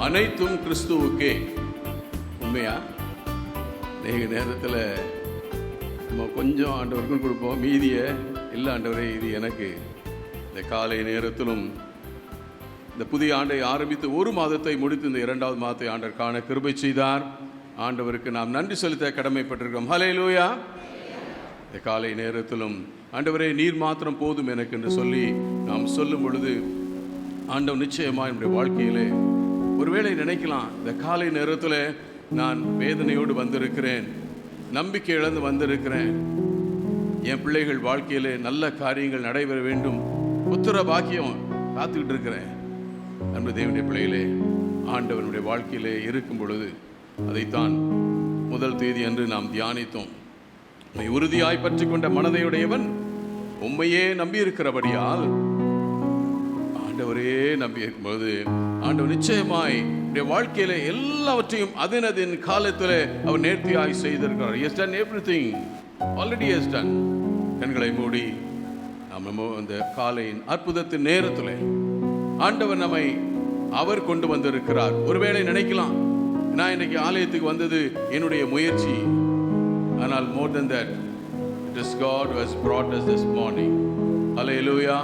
அனைத்தும் கிறிஸ்துவுக்கே. உண்மையா? நேரத்தில் நம்ம கொஞ்சம் ஆண்டவருக்கும் கொடுப்போம், மீதியை இல்லை ஆண்டவரே இது எனக்கு. இந்த காலை நேரத்திலும் இந்த புதிய ஆண்டை ஆரம்பித்து ஒரு மாதத்தை முடித்து இந்த 2வது மாதத்தை ஆண்டவர் காண கிருபை செய்தார். ஆண்டவருக்கு நாம் நன்றி செலுத்த கடமைப்பட்டிருக்கிறோம். ஹல்லேலூயா. இந்த காலை நேரத்திலும் ஆண்டவரே நீர் மாத்திரம் போதும் எனக்கு என்று சொல்லி நாம் சொல்லும் பொழுது ஆண்டவர் நிச்சயமாக என்னுடைய வாழ்க்கையிலே ஒருவேளை நினைக்கலாம், இந்த காலை நேரத்தில் நான் வேதனையோடு வந்திருக்கிறேன், நம்பிக்கை இழந்து வந்திருக்கிறேன், என் பிள்ளைகள் வாழ்க்கையிலே நல்ல காரியங்கள் நடைபெற வேண்டும், புத்திர பாக்கியம் காத்துக்கிட்டு இருக்கிறேன். அன்பு தேவனுடைய பிள்ளைகளே, ஆண்டவனுடைய வாழ்க்கையிலே இருக்கும் பொழுது அதைத்தான் முதல் தேதி அன்று நாம் தியானித்தோம். உம்மை உறுதியாய் பற்றி கொண்ட மனதையுடையவன் உம்மையே நம்பியிருக்கிறபடியால், ஆண்டவரே நம்பி இருக்கும்போது ஆண்டவர் நிச்சயமாய் வாழ்க்கையில எல்லாவற்றையும் அதன் காலத்தில் அவர் நேர்த்தியாய் செய்திருக்கிறார். He has done everything. Already has done. கண்களை மூடி நம்ம இந்த காலையின் அற்புதத்தின் நேரத்தில் ஆண்டவர் நம்மை அவர் கொண்டு வந்திருக்கிறார். ஒருவேளை நினைக்கலாம், நான் இன்னைக்கு ஆலயத்துக்கு வந்தது என்னுடைய முயற்சி. ஆனால் more than that, it is God who has brought us this morning. Hallelujah.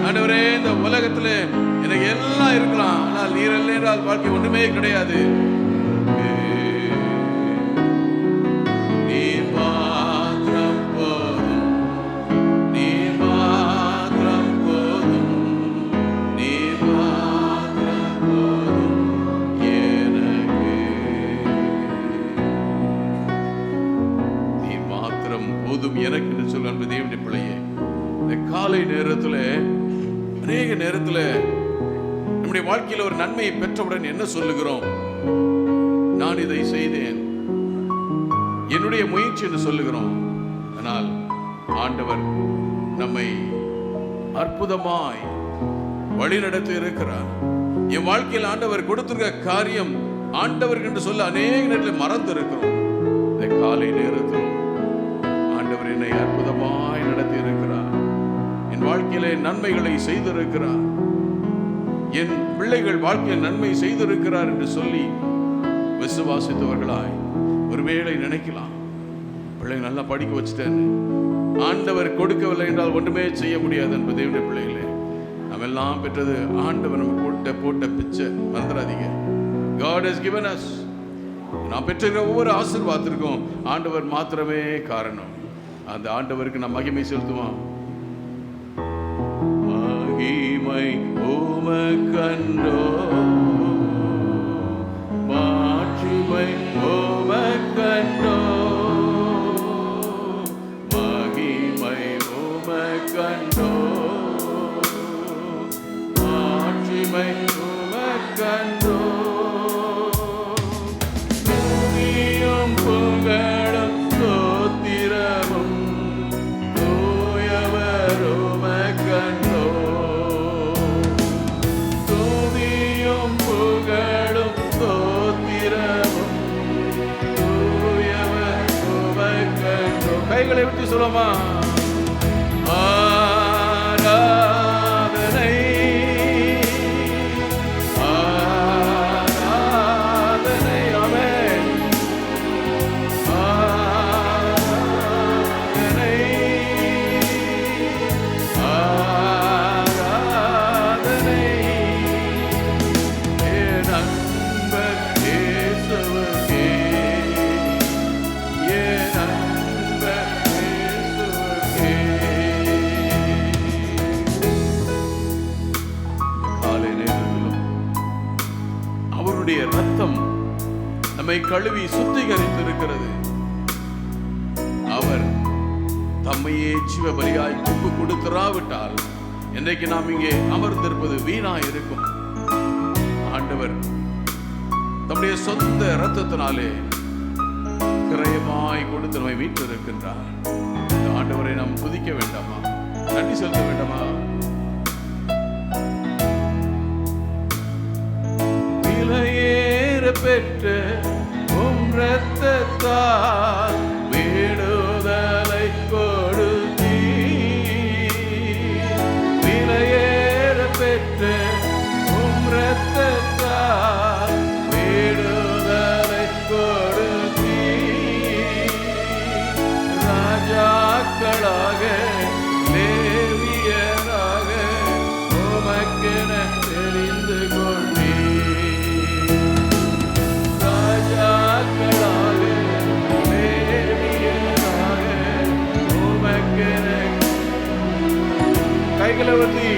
ஆண்டவரே, இந்த உலகத்துல எனக்கு எல்லாம் இருக்கலாம், ஆனால் நீர் இல்லை என்றால் வாழ்க்கை ஒன்றுமே கிடையாது. நீர் மாத்திரம் போதும், நீர் மாத்திரம் போதும், நீர் மாத்திரம் போதும் எனக்கு. நீர் மாத்திரம் போதும் எனக்கு என்று சொல்ல அன்பு தேவனுடைய பிள்ளையே, இந்த காலை நேரத்தில் அநேக நேரத்தில் நம்முடைய வாழ்க்கையில் ஒரு நன்மையை பெற்றவுடன் என்ன சொல்லுகிறோம்? நான் இதை செய்தேன், என்னுடைய முயற்சி என்று சொல்லுகிறோம். ஆனால் ஆண்டவர் நம்மை அற்புதமாய் வழிநடத்தி இருக்கிறார். என் வாழ்க்கையில் ஆண்டவர் கொடுத்திருக்க காரியம் ஆண்டவருக்கு என்று சொல்ல அநேக நேரத்தில் மறந்து இருக்கிறோம். இந்த காலை நேரத்தில் ஆண்டவர் என்னை அற்புதமாய் நடத்தி இருக்கிறார், என் வாழ்க்கையிலே நன்மைகளை செய்திருக்கிறார், என் பிள்ளைகள் வாழ்க்கையில் நன்மை செய்திருக்கிறார் என்று சொல்லி விசுவாசித்தவர்களாய் ஒருவேளை நினைக்கலாம், பிள்ளைங்க நல்லா படிக்க வச்சுட்டேன்னு. ஆண்டவர் கொடுக்கவில்லை என்றால் ஒன்றுமே செய்ய முடியாது என்பது தேவனுடைய பிள்ளைகளே. நம்ம எல்லாம் பெற்றது ஆண்டவர் நம்ம போட்ட பிச்சை, மறந்துடாதீங்க. God has given us. நாம் பெற்றிருக்கிற ஒவ்வொரு ஆசீர்வாதத்திற்கும் ஆண்டவர் மாத்திரமே காரணம். அந்த ஆண்டவருக்கு நாம் மகிமை செலுத்துவோம். மகிமை உமக்கன்றோ, மாட்சிமை உமக்கன்றோ, மகிமை உமக்கன்றோ, மாட்சிமை உமக்கன்றோ. துதியும் புகழும் ஸ்தோத்திரமும் தூயவர் உமக்கன்றோ. துதியும் புகழும் ஸ்தோத்திரமும் தூயவர் உமக்கன்றோ. கைகளை விட்டு சொல்லுமா? ஆராதனை, ஆராதனை, நம்மை கழுவி சுத்திகரித்திருக்கிறது. அவர் தம்மையே ஜீவ பலியாய் ஒப்பு கொடுத்திராவிட்டால் இன்றைக்கு நாம் இங்கே அமர்ந்திருப்பது வீணா இருக்கும். ஆண்டவர் தம்முடைய சொந்த இரத்தத்தினாலே கிரயமாய் கொடுத்து நம்மை மீட்டிருக்கின்றார். இந்த ஆண்டவரை நாம் துதிக்க வேண்டாமா? நன்றி செலுத்த வேண்டாமா? விலையேற பெற்ற உம் இரத்தத்தால் விடுதலை கொடுத்தீர். விலையேற பெற்ற உம் இரத்தத்தால் விடுதலை கொடுத்தீர். ராஜாக்களாக லேவியராக உமக்கென தெரிந்து கொண்டீர். ராஜாக்களாக லேவியராக உமக்கென கைகளை வந்தி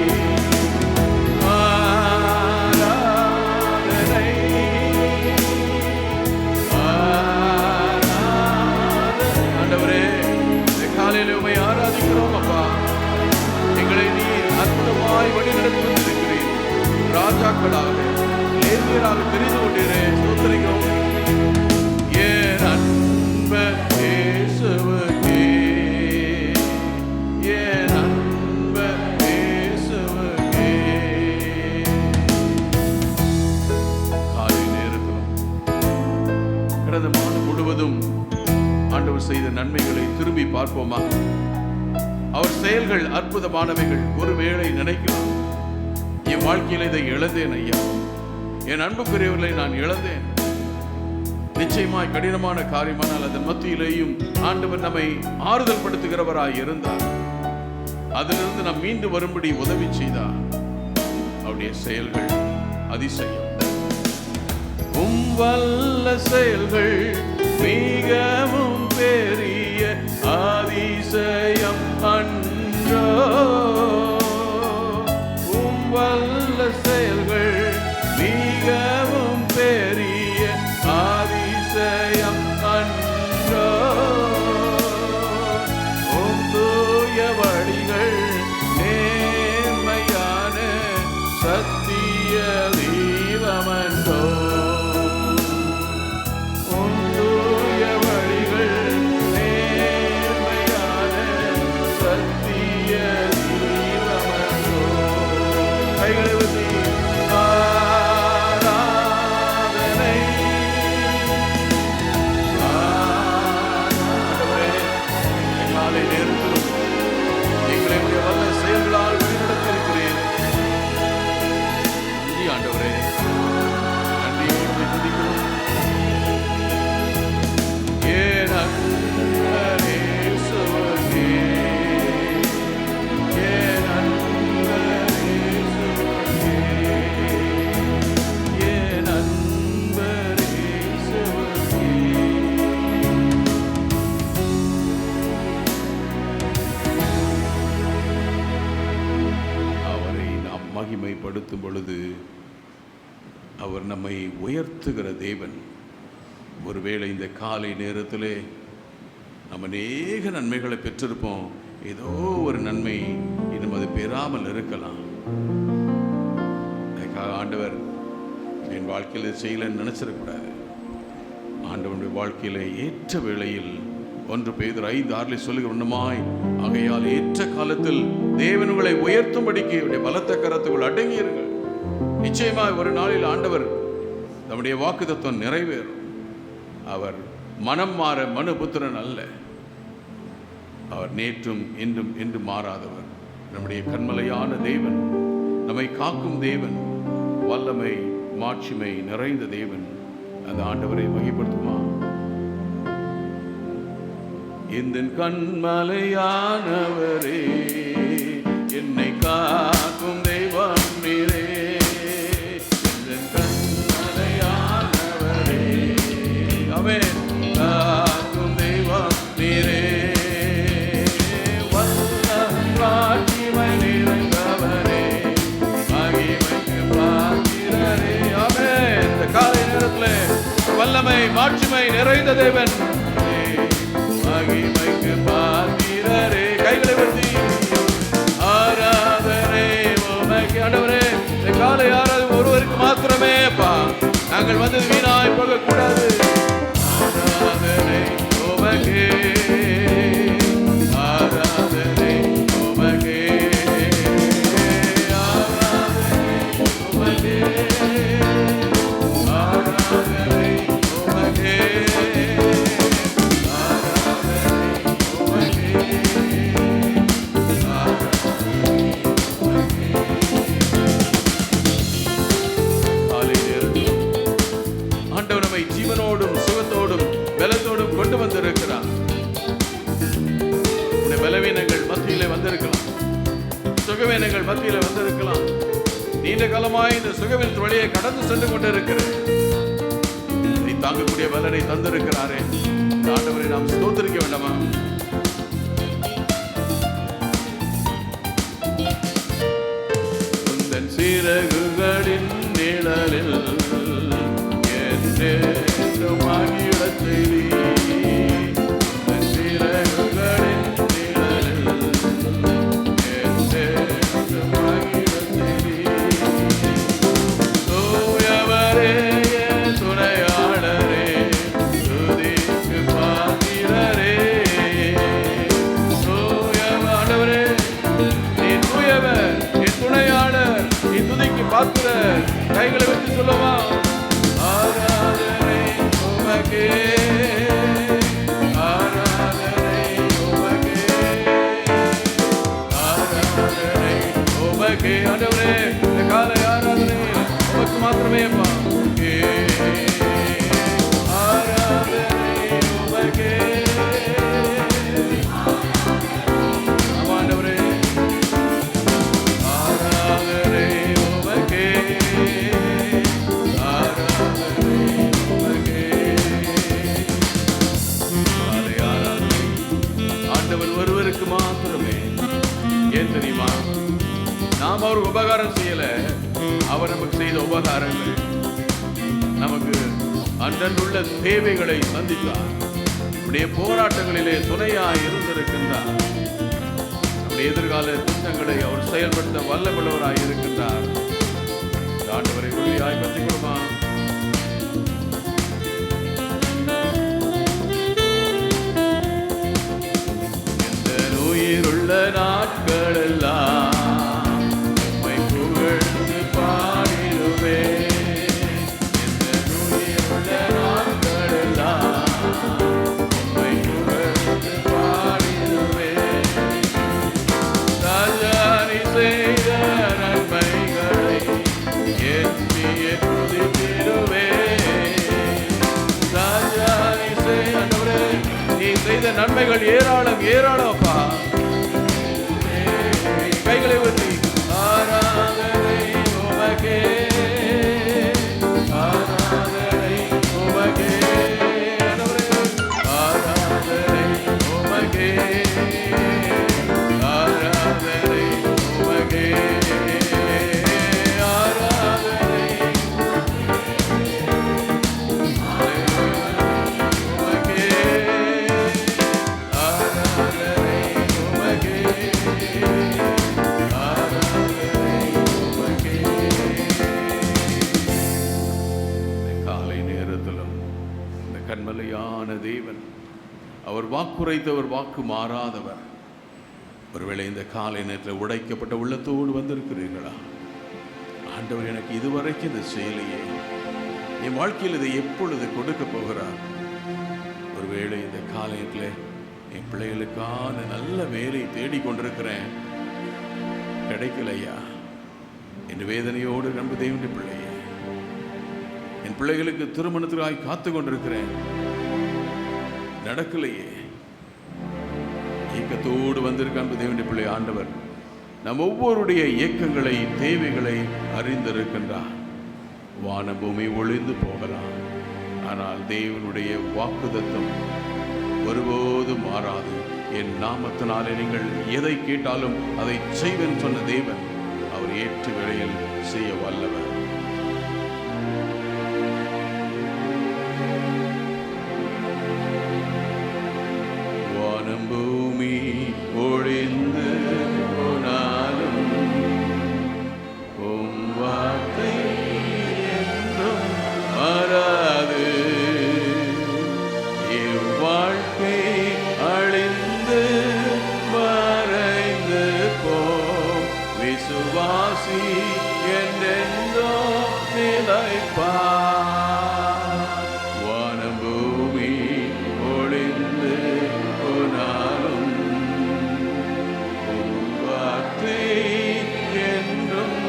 உம்மை ஆராதிக்கிறோம் அப்பா. எங்களை நீர் அற்புதமாய் வழிநடத்தி வந்திருக்கிறீர். ராஜாக்களாக லேவியராக தெரிந்து கொண்டீரே, ஸ்தோத்திரிக்கிறோம். என் அன்பு இயேசுவுக்கே, என் அன்பு இயேசுவுக்கே. காலை நேரத்திலும் கடந்த மாதம் முழுவதும் ஆண்டவர் செய்த நன்மைகளை திரும்பி பார்ப்போமா? அவர் செயல்கள் அற்புதமானவைகள். ஒருவேளை நினைக்கலாம், என் வாழ்க்கையில் இதை இழந்தேன் ஐயா, என் அன்புக்குரியவர்களை நான் இழந்தேன். நிச்சயமாய் கடினமான காரியமானால் அதன் மத்தியிலேயும் ஆண்டவர் நம்மை ஆறுதல் படுத்துகிறவராய் இருந்தார். அதிலிருந்து நாம் மீண்டு வரும்படி உதவி செய்தார். அவருடைய செயல்கள் அதிசயம். உம் வல்ல செயல்கள் மிகவும் பெரிய அதிசயம் அன்றோ. உம் வல்ல செயல்கள் மிகவும் பெரிய அதிசயம் அன்றோ. உம் தூய வழிகள் நேர்மையான சத்திய தீபமன்றோ. மகிமைப்படுத்தும் பொழுது அவர் நம்மை உயர்த்துகிற தேவன். ஒருவேளை இந்த காலை நேரத்திலே நம்ம அநேக நன்மைகளை பெற்றிருப்போம். ஏதோ ஒரு நன்மை இன்னும் அது பெறாமல் இருக்கலாம். ஆண்டவர் என் வாழ்க்கையில் செய்யலன்னு நினைச்சிடக்கூடாது. ஆண்டவனுடைய வாழ்க்கையில ஏற்ற வேளையில் 1 பேதுரு 5:6 சொல்லுகிற ஒன்றுமாய் ஆகையால் ஏற்ற காலத்தில் தேவன் உங்களை உயர்த்தும்படிக்கு பலத்த கரத்துக்குள் அடங்கியிருங்கள். நிச்சயமாக ஒரு நாளில் ஆண்டவர் நம்முடைய வாக்குத்தத்தம் நிறைவேறும். அவர் மனம் மாற மனுபுத்திரன் அல்ல. அவர் நேற்றும் இன்றும் என்று மாறாதவர். நம்முடைய கண்மலையான தேவன், நம்மை காக்கும் தேவன், வல்லமை மாட்சிமை நிறைந்த தேவன். அந்த ஆண்டவரை மகிமைப்படுத்துமா? இந்த கண்மலையானவரே, என்னை காக்கும் தெய்வம் நீரே. இந்த கண்மலையானவரே, அவன் காக்கும் தெய்வம் நீரே. வல்ல மாட்சிமை நிறைந்தவரே, மகிமைக்கு பாத்திரரே. அவன் இந்த காலை நேரத்தில் வல்ல வல்லமை மாட்சிமை நிறைந்த தேவன், மகிமைக்கு பாத்திரரே. கைகளை உயர்த்தி ஆராதனை உமக்கு. ஆண்டவரே, இந்த காலை ஆராதனை ஒருவருக்கு மாத்திரமே அப்பா. நாங்கள் வந்தது வீணாய் போக கூடாது. ஆராதனை உமக்கு, ஆராதனை உமக்கு, ஆராதனை உமக்கு, ஆராதனை உமக்கு, ஆண்டவர் நம்மை ஜீவனோடும் சுகத்தோடும் பலத்தோடும் கொண்டு வந்திருக்கிறார். உடைய பலவீனங்கள் மத்தியிலே வந்திருக்கலாம், சுகவீனங்கள் மத்தியிலே வந்திருக்கலாம். நீண்ட காலமாய் இந்த சுகவீன வழியை கடந்து சென்று கொண்டிருக்கிறது. இதை தாங்கக்கூடிய பலனை தந்திருக்கிறாரே, இந்த ஆண்டவரை நாம் ஸ்தோத்திரிக்க வேண்டாமா? உந்தன் சிறகுகளின் நிழலில் மாகிடச் செய்தி, உந்தன் சிறகுகளின் நிழலில் மாகிடச் செய்தி. தூயவரே துணையாளரே, துதிக்கு பாத்திரரே. தூயவரே, நீ தூயவர், நீ துணையாளர், நீ துதிக்கு பாத்திரர். கைகளை வச்சு சொல்லுவா. ஆராதனை உமக்கே, ஆராதனை உமக்கே, ஆராதனை உமக்கே. ஆண்டவரே, இந்த காலை ஆராதனை உமக்கு மாத்திரமே அப்பா. ஆராதனை உமக்கே. ஆண்டவரே, ஆராதனை உமக்கே, ஆண்டவர் ஒருவருக்கு மாத்திரமே. ஏன் தெரியுமா? நாம் அவருக்கு உபகாரம் செய்யல, அவர் நமக்கு செய்த உபகாரங்கள் நமக்கு அன்றன்றுள்ள தேவைகளை சந்தித்தார். நம்முடைய போராட்டங்களிலே துணையாய் இருந்திருக்கின்றார். நம்முடைய எதிர்கால திட்டங்களை அவர் செயல்படுத்த வல்லமுள்ளவராய் இருக்கின்றார். ஆண்டவரை உறுதியாய் பற்றிக் கொள்ளுமா? உயிருள்ள நாட்கள் எல்லாம் உம்மை புகழ்ந்து பாடிடுவே. இந்த உயிருள்ள நாட்கள் எல்லாம் உம்மை புகழ்ந்து பாடிடுவே. ராஜானி செய்த நன்மைகளை எண்ணியே துதித்திடுவே. ராஜானி செய்த நன்மைகள் ஏராளம் ஏராளம்ப்பா. கைகளை ஊற்றி ஆராதனை உமக்கே, ஆராதனை உமக்கே, ஆராதனை உமக்கே, ஆராதனை உமக்கே, ஆராதனை கண்மலையான தேவன், அவர் வாக்குரைத்தவர், வாக்கு மாறாதவர். ஒருவேளை இந்த காலை நேரத்தில் உடைக்கப்பட்ட உள்ளத்தோடு வந்திருக்கிறீர்களா? ஆண்டவர் எனக்கு இதுவரைக்கும் இந்த செயலையே, என் வாழ்க்கையில் இதை எப்பொழுது கொடுக்க போகிறார்? ஒருவேளை இந்த காலையில் என் பிள்ளைகளுக்கான நல்ல வேலை தேடிக்கொண்டிருக்கிறேன், கிடைக்கலையா என்று வேதனையோடு நம்ப தேவனுடைய பிள்ளையே, என் பிள்ளைகளுக்கு திருமணத்திற்காய் காத்து கொண்டிருக்கிறேன், நடக்கலையே, இயக்கத்தோடு வந்திருக்க அன்பு தேவனுடைய பிள்ளை, ஆண்டவர் நம் ஒவ்வொருடைய இயக்கங்களை தேவைகளை அறிந்திருக்கின்றார். வான பூமி ஒளிந்து போகலாம், ஆனால் தேவனுடைய வாக்குத்தத்தம் ஒருபோதும் மாறாது. என் நாமத்தினாலே நீங்கள் எதை கேட்டாலும் அதை செய்வேன் சொன்ன தேவன், அவர் ஏற்ற வேளையில் செய்ய வல்லவர். விசுவாசி என்றென்றோ நிலைப்பார். வானம் பூமி ஒளிந்து போனாலும் உம் வார்த்தை என்றும்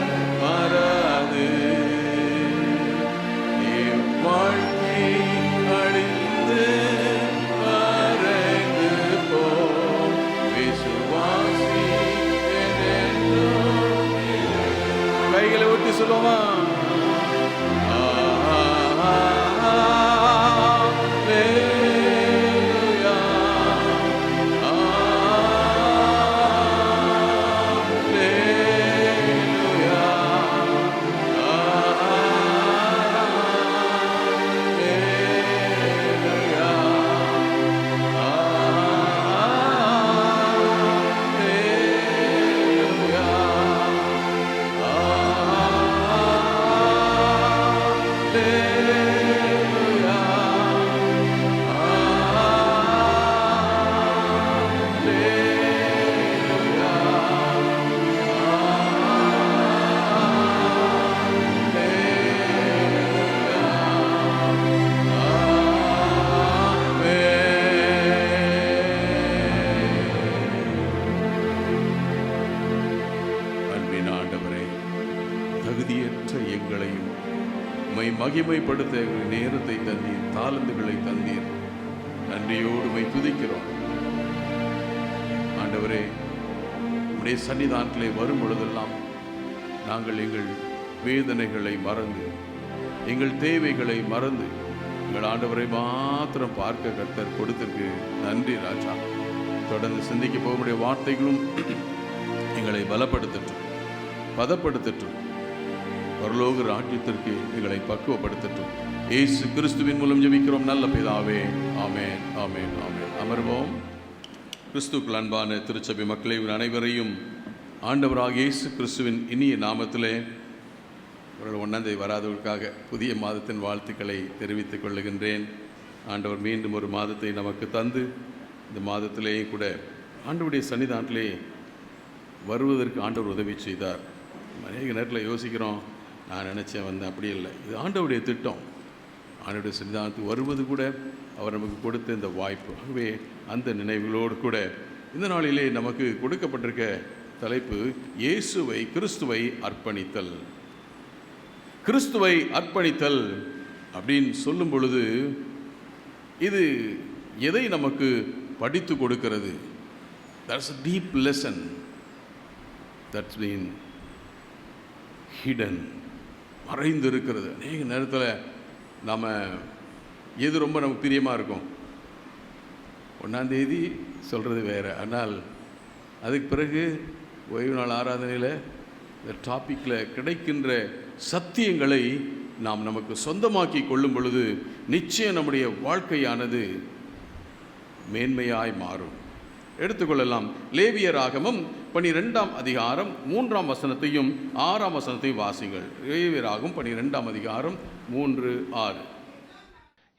மாறாது. இவ்வாழ்க்கை அழிந்து மறைந்து போம் விசுவாசி என்றென்றோ. கைகளை ஊற்றி சொல்லுவோமா? மகிமைப்படுத்த நேரத்தை தந்தீர், தாளந்துகளை தந்தீர். நன்றியோடு உம்மை துதிக்கிறோம் ஆண்டவரே. உம்முடைய சன்னிதானத்திலே வரும் பொழுதெல்லாம் நாங்கள் எங்கள் வேதனைகளை மறந்து, எங்கள் தேவைகளை மறந்து, எங்கள் ஆண்டவரை மாத்திரம் பார்க்க கர்த்தர் கொடுத்திருக்கு. நன்றி ராஜா. தொடர்ந்து சிந்திக்க போகக்கூடிய வார்த்தைகளும் எங்களை பலப்படுத்தட்டும், பதப்படுத்தட்டும், பரலோக ராஜ்யத்திற்கு எங்களை பக்குவப்படுத்தட்டும். இயேசு கிறிஸ்துவின் மூலம் ஜெபிக்கிறோம் நல்ல பிதாவே. ஆமென், ஆமென், ஆமென். அமர்வோம். கிறிஸ்துவுக்குள் அன்பான திருச்சபை மக்களை அனைவரையும் ஆண்டவராக இயேசு கிறிஸ்துவின் இனிய நாமத்திலே ஒரு 1ஆம் தேதி வராதவர்களுக்காக புதிய மாதத்தின் வாழ்த்துக்களை தெரிவித்துக் கொள்ளுகின்றேன். ஆண்டவர் மீண்டும் ஒரு மாதத்தை நமக்கு தந்து இந்த மாதத்திலேயே கூட ஆண்டவருடைய சன்னிதானத்திலே வருவதற்கு ஆண்டவர் உதவி செய்தார். அநேக நேரத்தில் யோசிக்கிறோம், நான் நினச்சேன் வந்தேன், அப்படி இல்லை. இது ஆண்டவருடைய திட்டம். ஆண்டவருடைய சன்னிதானத்துக்கு வருவது கூட அவர் நமக்கு கொடுத்த இந்த வாய்ப்பு. ஆகவே அந்த நினைவுகளோடு கூட இந்த நாளிலே நமக்கு கொடுக்கப்பட்டிருக்க தலைப்பு இயேசுவை, கிறிஸ்துவை அர்ப்பணித்தல். கிறிஸ்துவை அர்ப்பணித்தல் அப்படின்னு சொல்லும் பொழுது இது எதை நமக்கு படித்து கொடுக்கிறது? That's a deep lesson that's been hidden, மறைந்து இருக்கிறது. அநேக நேரத்தில் நாம் எது ரொம்ப நமக்கு பிரியமாக இருக்கும், 1ஆம் தேதி சொல்கிறது வேறு, ஆனால் அதுக்கு பிறகு ஓய்வு நாள் ஆராதனையில் இந்த டாப்பிக்கில் கிடைக்கின்ற சத்தியங்களை நாம் நமக்கு சொந்தமாக்கி கொள்ளும் பொழுது நிச்சயம் நம்முடைய வாழ்க்கையானது மேன்மையாய் மாறும். எடுத்துக்கொள்ளலாம். லேவியராகமம் 12ஆம் அதிகாரம் 3ஆம் வசனத்தையும் 6ஆம் வசனத்தையும் வாசிங்கள். லேவியராகமம் 12ஆம் அதிகாரம் 3, 6.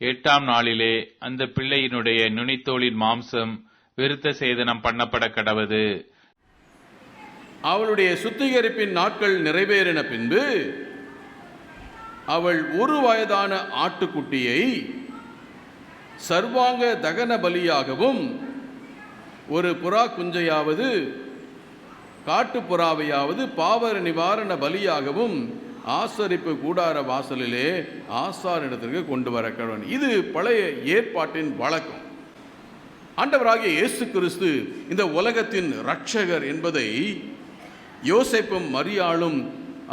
8ஆம் நாளிலே அந்த பிள்ளையினுடைய நுனித்தோலின் மாம்சம் விருத்த சேதனம் பண்ணப்பட கடவது. அவளுடைய சுத்திகரிப்பின் நாட்கள் நிறைவேறின பின்பு அவள் 1 வயதான ஆட்டுக்குட்டியை சர்வாங்க தகன பலியாகவும் 1 புறா குஞ்சையாவது காட்டுப்புறாவையாவது பாவ நிவாரண பலியாகவும் ஆசரிப்பு கூடார வாசலிலே ஆசாரிடத்திற்கு கொண்டு வர கடவன். இது பழைய ஏற்பாட்டின் வழக்கம். ஆண்டவராகிய இயேசு கிறிஸ்து இந்த உலகத்தின் இரட்சகர் என்பதை யோசேப்பும் மரியாளும்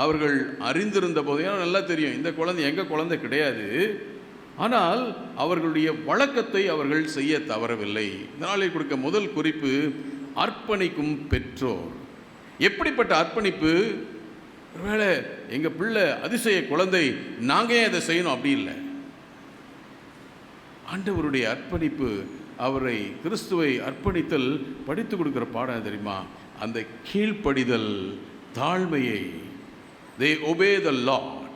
அவர்கள் அறிந்திருந்த போது, நல்லா தெரியும் இந்த குழந்தை எங்கள் குழந்தை கிடையாது, ஆனால் அவர்களுடைய வழக்கத்தை அவர்கள் செய்ய தவறவில்லை. இதனாலே கொடுக்க முதல் குறிப்பு அர்ப்பணிக்கும் பெற்றோர். எப்படிப்பட்ட அர்ப்பணிப்பு? ஒருவேளை எங்கள் பிள்ளை அதிசய குழந்தை, நாங்கள் ஏன் அதை செய்யணும், அப்படி இல்லை. ஆண்டவருடைய அர்ப்பணிப்பு, அவரை கிறிஸ்துவை அர்ப்பணித்தல் படித்து கொடுக்குற பாடம் தெரியுமா? அந்த கீழ்ப்படிதல், தாழ்மையை. They obey the Lord.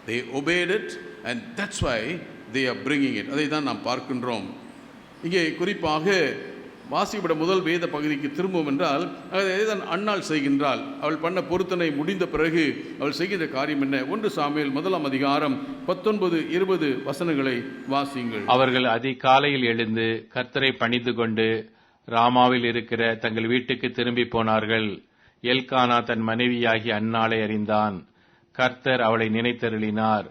They obeyed it and that's why they are bringing it. அதை தான் நாம் பார்க்கின்றோம். இங்கே குறிப்பாக வாசிப்பட முதல் வேத பகுதிக்கு திரும்பும் என்றால் அதை அன்னாள் செய்கின்றாள். அவள் பண்ண பொருத்தனை முடிந்த பிறகு அவள் செய்கின்ற காரியம் என்ன? 1 சாமுவேல் 1 அதிகாரம் 19-20 வசனங்களை வாசியுங்கள். அவர்கள் அதிகாலையில் எழுந்து கர்த்தரை பணிந்து கொண்டு ராமாவில் இருக்கிற தங்கள் வீட்டுக்கு திரும்பி போனார்கள். எல்கானா தன் மனைவியாகி அன்னாளை அறிந்தான். கர்த்தர் அவளை நினைத்தருளினார்.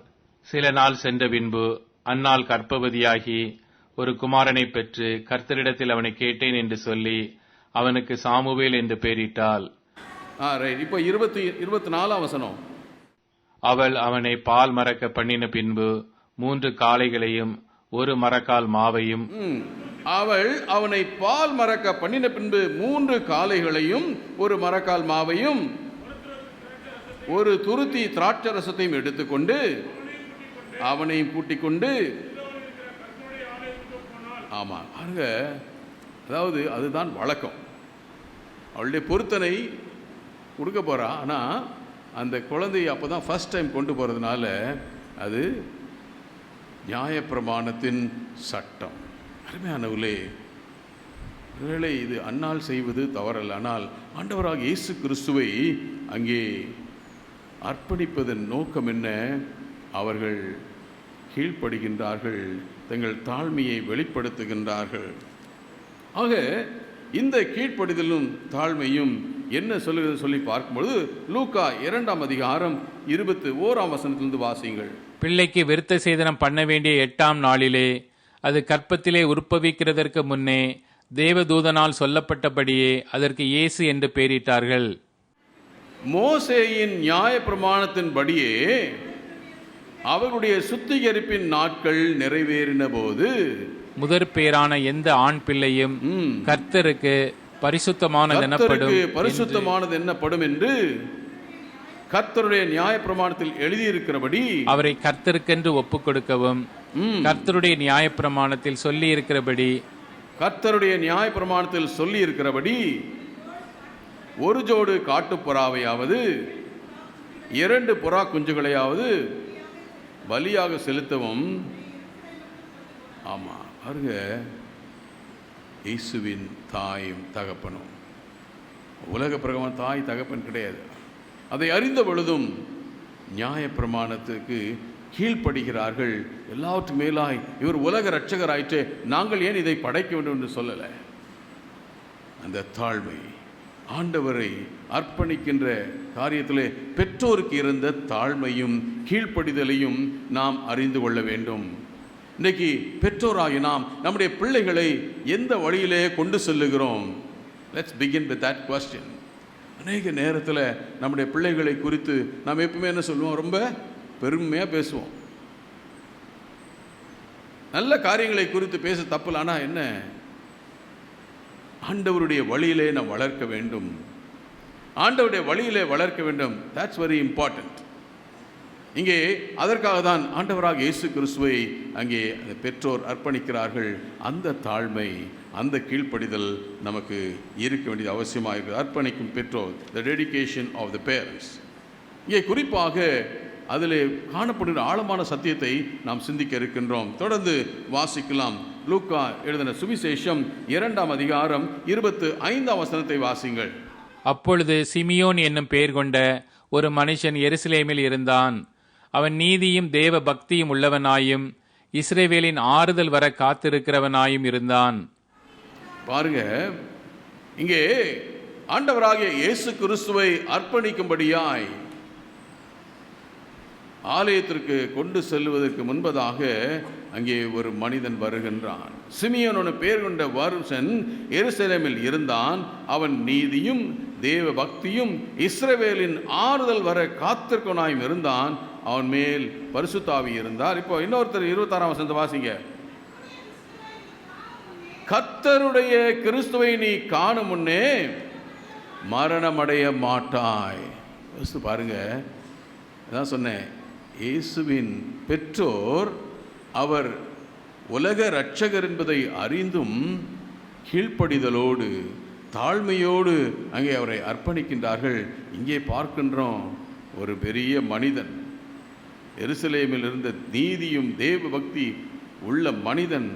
சில நாள் சென்ற பின்பு அன்னாள் கர்ப்பவதியாகி ஒரு குமாரனை பெற்று கர்த்தரிடத்தில் அவனை கேட்டேன் என்று சொல்லி அவனுக்கு சாமுவேல் என்று பெயரிட்டாள். இப்போ 24 வசனம். அவள் அவனை பால் மறக்க பண்ணின பின்பு 3 காளைகளையும் 1 மரக்கால் மாவையும் அவள் அவனை பால் மறக்க பண்ணின பின்பு 3 காளைகளையும் 1 மரக்கால் மாவையும் 1 துருத்தி திராட்சை ரசத்தையும் எடுத்துக்கொண்டு அவனையும் கூட்டிக் கொண்டு, ஆமா பாருங்க, அதாவது அதுதான் வழக்கம். அவளுடைய பொருத்தனை கொடுக்க போறா. ஆனா அந்த குழந்தையை அப்பதான் ஃபர்ஸ்ட் டைம் கொண்டு போறதுனால அது நியாயப்பிரமாணத்தின் சட்டம். அருமையானவர்களே, ஒருவேளை இது அன்னாள் செய்வது தவறல்ல. ஆனால் ஆண்டவராக இயேசு கிறிஸ்துவை அங்கே அர்ப்பணிப்பதன் நோக்கம் என்ன? அவர்கள் கீழ்ப்படுகின்றார்கள், தங்கள் தாழ்மையை வெளிப்படுத்துகின்றார்கள். ஆக இந்த கீழ்ப்படிதலும் தாழ்மையும் என்ன சொல்லுகிறது சொல்லி பார்க்கும்பொழுது லூக்கா 2 அதிகாரம் 21 வசனத்திலிருந்து வாசியுங்கள். பிள்ளைக்கு விருத்த சேதனம் பண்ண வேண்டிய 8ஆம் நாளிலே அது கற்பத்திலே உற்பவிக்கிறதற்கு முன்னே தேவதூதனால் சொல்லப்பட்டபடியே அதற்கு இயேசு என்று பெயரிட்டார்கள். மோசேயின் நியாய பிரமாணத்தின்படியே அவர்களுடைய சுத்திகரிப்பின் நாட்கள் நிறைவேறின போது முதற் பேரான எந்த ஆண் பிள்ளையும் கர்த்தருக்கு பரிசுத்தமானது என்னப்படும் என்று கர்த்தருடைய நியாய பிரமாணத்தில் எழுதியிருக்கிறபடி அவரை கர்த்தருக்கென்று ஒப்புக் கொடுக்கவும், கர்த்தருடைய நியாய பிரமாணத்தில் சொல்லி இருக்கிறபடி ஒரு ஜோடு காட்டுப்புறாவையாவது 2 புறா குஞ்சுகளையாவது பலியாக செலுத்தவும். ஆமா பாருங்க, இயேசுவின் தாயும் தகப்பனும் உலக பிரகமன் தாய் தகப்பன் கிடையாது. அதை அறிந்த பொழுதும் நியாய பிரமாணத்துக்கு கீழ்ப்படுகிறார்கள். எல்லாவற்றும் மேலாய் இவர் உலக இரட்சகர் ஆயிற்று, நாங்கள் ஏன் இதை படைக்க வேண்டும் என்று சொல்லலை. அந்த தாழ்மை, ஆண்டவரை அர்ப்பணிக்கின்ற காரியத்திலே பெற்றோருக்கு இருந்த தாழ்மையும் கீழ்ப்படிதலையும் நாம் அறிந்து கொள்ள வேண்டும். இன்றைக்கு பெற்றோராகி நாம் நம்முடைய பிள்ளைகளை எந்த வழியிலே கொண்டு செல்லுகிறோம்? Let's begin with that question. அநேக நேரத்தில் நம்முடைய பிள்ளைகளை குறித்து நாம் எப்பவுமே என்ன சொல்லுவோம்? ரொம்ப பெருமையாக பேசுவோம். நல்ல காரியங்களை குறித்து பேச தப்பு. ஆனால் என்ன, ஆண்டவருடைய வழியிலே நாம் வளர்க்க வேண்டும். ஆண்டவருடைய வழியிலே வளர்க்க வேண்டும். that's very important. இங்கே அதற்காக தான் ஆண்டவராக இயேசு கிறிஸ்துவை அங்கே பெற்றோர் அர்ப்பணிக்கிறார்கள். அந்த தாழ்மை, அந்த கீழ்ப்படிதல் நமக்கு இருக்க வேண்டியது அவசியமாக இருக்குது. அர்ப்பணிக்கும் பெற்றோர், the dedication of the parents. இங்கே குறிப்பாக அதில் காணப்படுகிற ஆழமான சத்தியத்தை நாம் சிந்திக்க இருக்கின்றோம். தொடர்ந்து வாசிக்கலாம். லூக்கா எழுதின சுவிசேஷம் 2 அதிகாரம் 25 வசனத்தை வாசிங்கள். அப்பொழுது சிமியோன் என்னும் பெயர் கொண்ட ஒரு மனுஷன் எருசலேமில் இருந்தான். அவன் நீதியும் தேவ பக்தியும் உள்ளவனாயும் இஸ்ரவேலின் ஆறுதல் வர காத்திருக்கிறவனாயும் இருந்தான். பாருங்க, இங்கே ஆண்டவராகிய இயேசு கிறிஸ்துவை அர்ப்பணிக்கும்படியாய் ஆலயத்திற்கு கொண்டு செல்வதற்கு முன்பதாக அங்கே ஒரு மனிதன் வருகின்றான். சிமியோன் பேர் கொண்ட வருஷன் எருசலேமில் இருந்தான். அவன் நீதியும் தேவ பக்தியும் இஸ்ரவேலின் ஆறுதல் வர காத்திருக்கனாயும் இருந்தான். அவன் மேல் பரிசுத்தாவி இருந்தார். இப்போ இன்னொருத்தர் 26 வசனத்தை வாசிங்க. கர்த்தருடைய கிறிஸ்துவை நீ காணும் முன்னே மரணமடைய மாட்டாய். பாருங்க, அதான் சொன்னேன், இயேசுவின் பெற்றோர் அவர் உலக இரட்சகர் என்பதை அறிந்தும் கீழ்ப்படிதலோடு தாழ்மையோடு அங்கே அவரை அர்ப்பணிக்கின்றார்கள். இங்கே பார்க்கின்றோம், ஒரு பெரிய மனிதன், எருசலேமில் இருந்த நீதியும் தேவ பக்தி உள்ள மனிதன்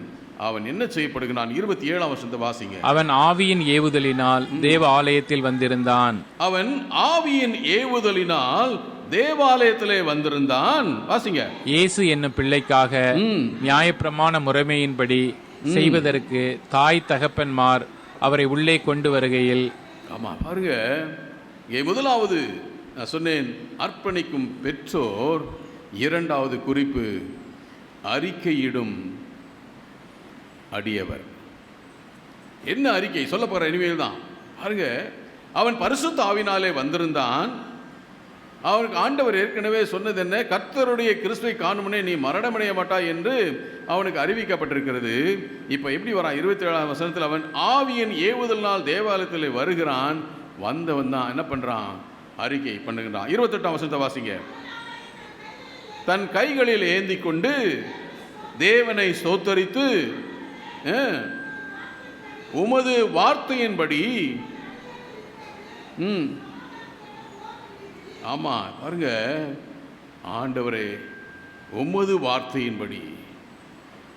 அவன் என்ன செய்யப்படுகிறான்? 27ஆம் வசனத்தை வாசிங்க. அவன் ஆவியின் ஏவுதலினால் தேவ ஆலயத்தில் வந்திருந்தான். அவன் ஆவியின் ஏவுதலினால் தேவாலயத்திலே வந்திருந்தான். வாசிங்க. இயேசு என்னும் பிள்ளைக்காக நியாயப்பிரமாண முறைமையின்படி செய்வதற்கு தாய் தகப்பன்மார் அவரை உள்ளே கொண்டு வருகையில். ஆமா, பாருங்க, இங்கே முதலாவது நான் சொன்னேன் அர்ப்பணிக்கும் பெற்றோர். இரண்டாவது குறிப்பு அறிக்கையிடும் அடியவர். என்ன அறிக்கை சொல்ல போற? இனிமேல் தான் பாருங்க. அவன் பரிசுத்த ஆவினாலே வந்திருந்தான். அவனுக்கு ஆண்டவர் ஏற்கனவே சொன்னது என்ன? கர்த்தருடைய கிறிஸ்துவை காணுமுனே நீ மரணமடைய மாட்டாய் என்று அவனுக்கு அறிவிக்கப்பட்டிருக்கிறது. இப்போ எப்படி வரான்? 27ஆம் வசனத்தில் அவன் ஆவியின் ஏவுதலினால் தேவாலயத்தில் வருகிறான். வந்தவன் தான் என்ன பண்றான்? அறிக்கை பண்ணுகிறான். 28ஆம் வசனத்தை வாசிங்க. தன் கைகளில் ஏந்தி கொண்டு தேவனை ஸ்தோத்தரித்து உமது வார்த்தையின்படி. ஆமா, பாருங்க, ஆண்டவரே உமது வார்த்தையின்படி.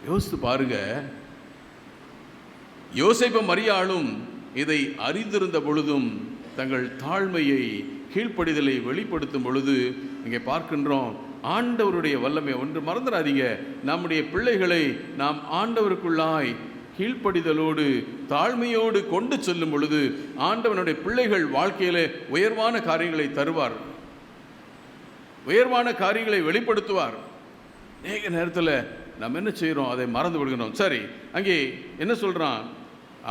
யோசித்து பாருங்க. யோசேப்பும் மரியாளும் இதை அறிந்திருந்த பொழுதும் தங்கள் தாழ்மையை கீழ்ப்படிதலை வெளிப்படுத்தும் பொழுது இங்கே பார்க்கின்றோம் ஆண்டவருடைய வல்லமை. ஒன்று மறந்துடாதீங்க, நம்முடைய பிள்ளைகளை நாம் ஆண்டவருக்குள்ளாய் கீழ்ப்படிதலோடு தாழ்மையோடு கொண்டு செல்லும் பொழுது ஆண்டவனுடைய பிள்ளைகள் வாழ்க்கையிலே உயர்வான காரியங்களை தருவார், உயர்வான காரியங்களை வெளிப்படுத்துவார். அநேக நேரத்தில் நம்ம என்ன செய்கிறோம்? அதை மறந்து விடுகிறோம். சரி, அங்கே என்ன சொல்கிறான்?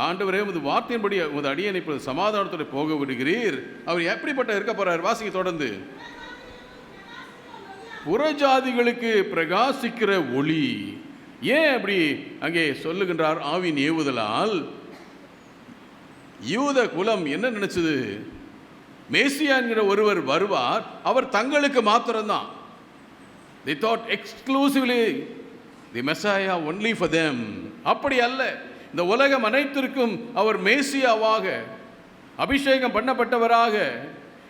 ஆண்டவரே உமது வார்த்தையின்படி உமது அடியேனை இப்பொழுது சமாதானத்தோடு போக விடுகிறீர். அவர் எப்படிப்பட்ட இருக்க போறார்? வாசிக்க தொடர்ந்து. புறஜாதிகளுக்கு பிரகாசிக்கிற ஒளி. ஏன் அப்படி அங்கே சொல்லுகின்றார்? ஆவின் ஏவுதலால். யூத குலம் என்ன நினைச்சது? மேசியா என்கிற ஒருவர் வருவார், அவர் தங்களுக்கு மாத்திரம்தான். They thought exclusively the Messiah only for them. அப்படி அல்ல, இந்த உலகம் அனைத்திற்கும் அவர் மேசியாவாக, அபிஷேகம் பண்ணப்பட்டவராக,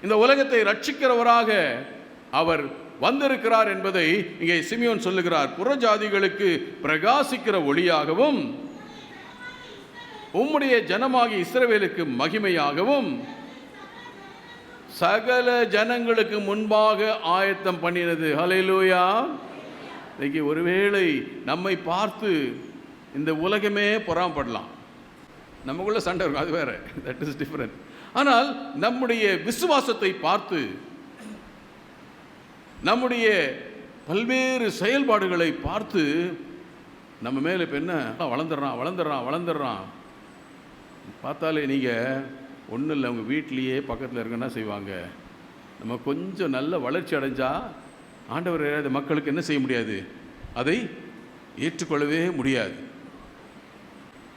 இந்த உலகத்தை ரட்சிக்கிறவராக அவர் வந்திருக்கிறார் என்பதை இங்கே சிமியோன் சொல்லுகிறார். புறஜாதிகளுக்கு பிரகாசிக்கிற ஒளியாகவும் உம்முடைய ஜனமாகிய இஸ்ரவேலுக்கு மகிமையாகவும் சகல ஜனங்களுக்கு முன்பாக ஆயத்தம் பண்ணினது. ஹல்லேலூயா. இன்னைக்கு ஒருவேளை நம்மை பார்த்து இந்த உலகமே பொறாமப்படலாம், நமக்குள்ள சண்டை இருக்கும், அது வேற, தட் இஸ் டிஃபரண்ட். ஆனால் நம்முடைய விசுவாசத்தை பார்த்து, நம்முடைய பல்வேறு செயல்பாடுகளை பார்த்து நம்ம மேலே இப்போ என்ன வளர்ந்துடுறான் வளர்ந்துடுறான் வளர்ந்துடுறான் பார்த்தாலே நீங்கள் ஒன்றும் இல்லை, அவங்க வீட்லேயே பக்கத்தில் இருக்குன்னா செய்வாங்க. நம்ம கொஞ்சம் நல்ல வளர்ச்சி அடைஞ்சால் ஆண்டவர் அந்த மக்களுக்கு என்ன செய்ய முடியாது? அதை ஏற்றுக்கொள்ளவே முடியாது.